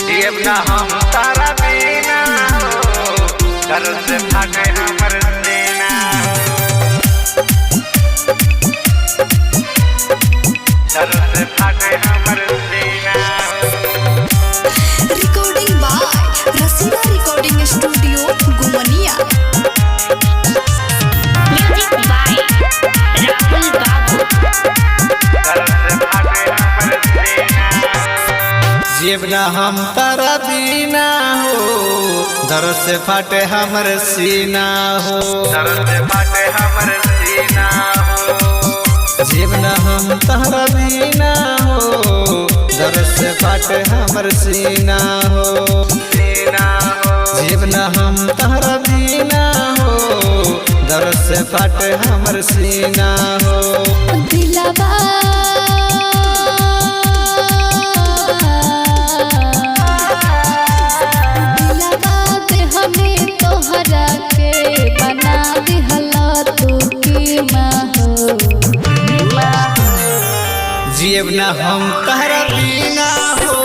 जियब ना हम तारा बिना हो, दर्द से फाटे हमर सीना हो, दर्द से फाटे हमर सीना हो। Recording by Rashida recording studio Gumaniya. Music by Rahul Babu. दर्द से फाटे हमर सीना हो, जियब ना हम तारा बिना हो, दर्द से फाटे हमर सीना हो, दर्द से फाटे हमर सीना हो, जियब ना हम तारा बिना हो, दर्द से फाटे हमर सीना हो, सीना हो, जियब ना हम तारा बिना हो, दर्द से फाटे हमर सीना हो। दिलवा दे हमें तोहरा के बना दिहला तू की माँ हो। जियब ना हम तारा बिना हो,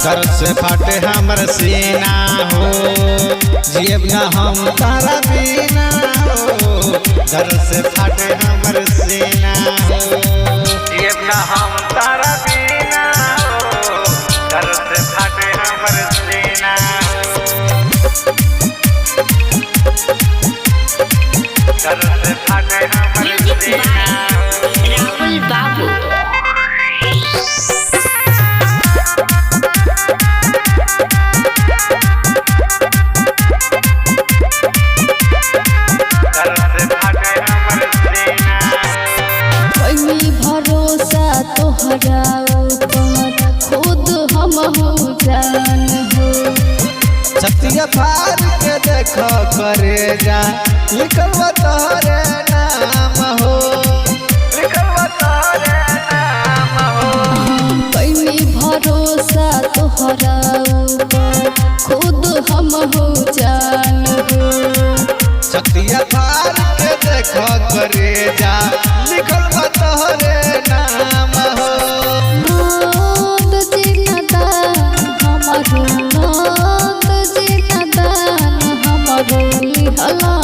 दर्द से फाटे हमर सीना हो, जियब ना हम तारा बिना हो, दर्द से फाटे हमर सीना हो। जियब ना हम तारा बिना हो, दर्द से फाटे हमर सीना हो, दर्द से फाटे हमर म्यूजिक सीना हो। बाय राहुल बाबू। दर्द से फाटे हमर सीना हो, कोई भरोसा तोहरा ऊपर खुद हम हो जान हो। छतिया फार के देख करे जा, लिखल बा तोहरे नाम हो, लिखल बा तोहरे नाम हो, कोई भरोसा तोहरा ऊपर खुद हम हो जान हो। छतिया फार के देख करे जा, लिखल बा तोहरे नाम हो। नंद जिनदान हमारो, नंद जिनदान हमारो, लिहला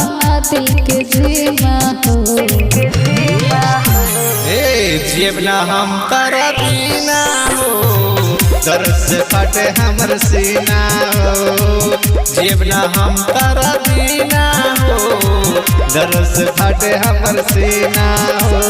दिल के जीमा हो। जियब ना हम तारा बिना हो, दर्द से फाटे हमर सीना हो, जियब ना हम तारा बिना हो, दर्द से फाटे हमर सीना हो।